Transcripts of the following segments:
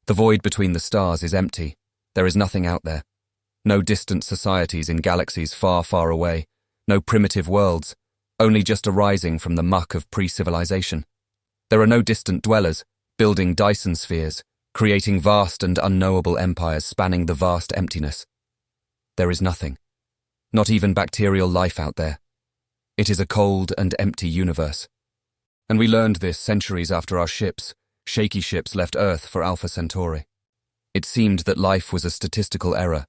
The void between the stars is empty. There is nothing out there. No distant societies in galaxies far, far away. No primitive worlds, only just arising from the muck of pre-civilization. There are no distant dwellers, building Dyson spheres, creating vast and unknowable empires spanning the vast emptiness. There is nothing. Not even bacterial life out there. It is a cold and empty universe. And we learned this centuries after our shaky ships left Earth for Alpha Centauri. It seemed that life was a statistical error,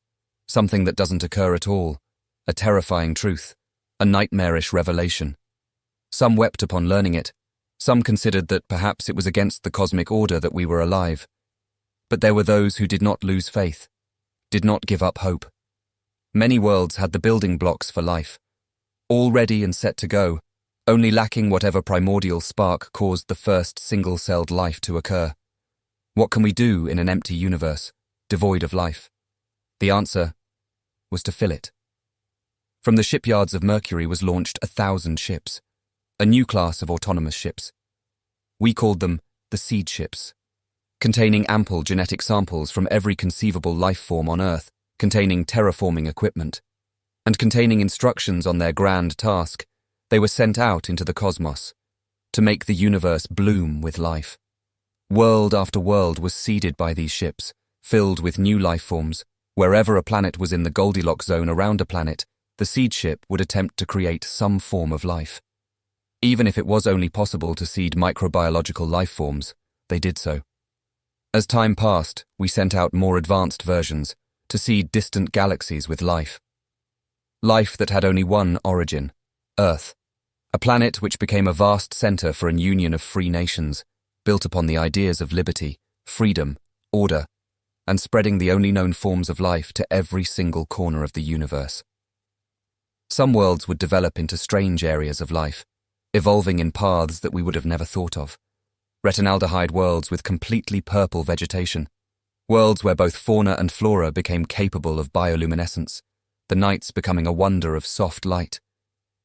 something that doesn't occur at all, a terrifying truth, a nightmarish revelation. Some wept upon learning it. Some considered that perhaps it was against the cosmic order that we were alive. But there were those who did not lose faith, did not give up hope. Many worlds had the building blocks for life, all ready and set to go, only lacking whatever primordial spark caused the first single-celled life to occur. What can we do in an empty universe, devoid of life? The answer was to fill it. From the shipyards of Mercury was launched 1,000 ships, a new class of autonomous ships. We called them the seed ships, containing ample genetic samples from every conceivable life form on Earth, containing terraforming equipment, and containing instructions on their grand task. They were sent out into the cosmos to make the universe bloom with life. World after world was seeded by these ships, filled with new life forms. Wherever a planet was in the Goldilocks zone around a planet, the seed ship would attempt to create some form of life. Even if it was only possible to seed microbiological life forms, they did so. As time passed, we sent out more advanced versions to seed distant galaxies with life. Life that had only one origin, Earth. A planet which became a vast center for an union of free nations, built upon the ideas of liberty, freedom, order, and spreading the only known forms of life to every single corner of the universe. Some worlds would develop into strange areas of life, evolving in paths that we would have never thought of. Retinaldehyde worlds with completely purple vegetation, worlds where both fauna and flora became capable of bioluminescence, the nights becoming a wonder of soft light.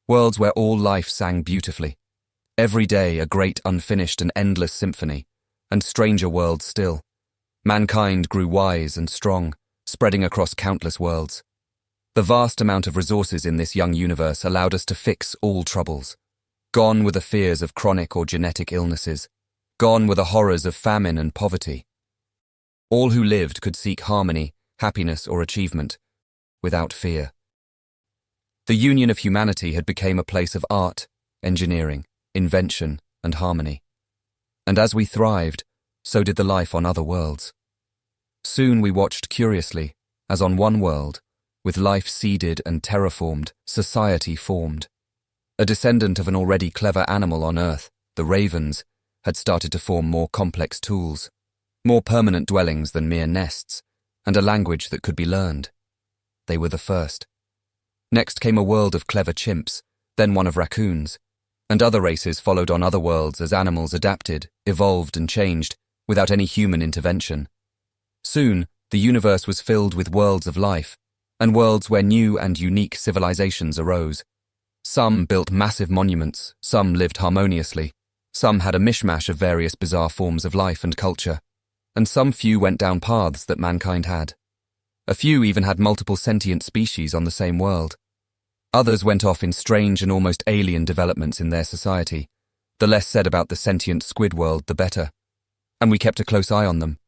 Worlds where all life sang beautifully. Every day a great unfinished and endless symphony, and stranger worlds still. Mankind grew wise and strong, spreading across countless worlds. The vast amount of resources in this young universe allowed us to fix all troubles. Gone were the fears of chronic or genetic illnesses. Gone were the horrors of famine and poverty. All who lived could seek harmony, happiness, or achievement, without fear. The union of humanity had become a place of art, engineering, invention, and harmony. And as we thrived, so did the life on other worlds. Soon we watched curiously, as on one world, with life seeded and terraformed, society formed. A descendant of an already clever animal on Earth, the ravens, had started to form more complex tools, more permanent dwellings than mere nests, and a language that could be learned. They were the first. Next came a world of clever chimps, then one of raccoons, and other races followed on other worlds as animals adapted, evolved and changed, without any human intervention. Soon, the universe was filled with worlds of life, and worlds where new and unique civilizations arose. Some built massive monuments, some lived harmoniously, some had a mishmash of various bizarre forms of life and culture, and some few went down paths that mankind had. A few even had multiple sentient species on the same world. Others went off in strange and almost alien developments in their society. The less said about the sentient squid world, the better. And we kept a close eye on them,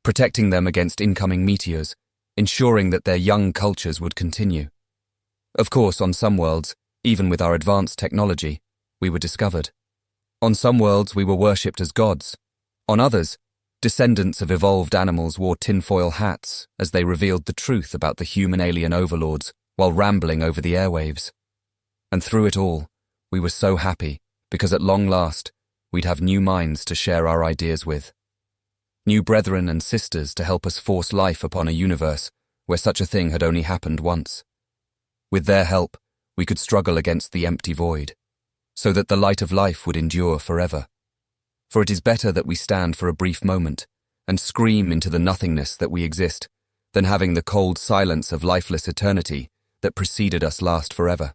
protecting them against incoming meteors, ensuring that their young cultures would continue. Of course, on some worlds, even with our advanced technology, we were discovered. On some worlds, we were worshipped as gods. On others, descendants of evolved animals wore tinfoil hats as they revealed the truth about the human alien overlords while rambling over the airwaves. And through it all, we were so happy because at long last, we'd have new minds to share our ideas with. New brethren and sisters to help us force life upon a universe where such a thing had only happened once. With their help, we could struggle against the empty void, so that the light of life would endure forever. For it is better that we stand for a brief moment and scream into the nothingness that we exist, than having the cold silence of lifeless eternity that preceded us last forever.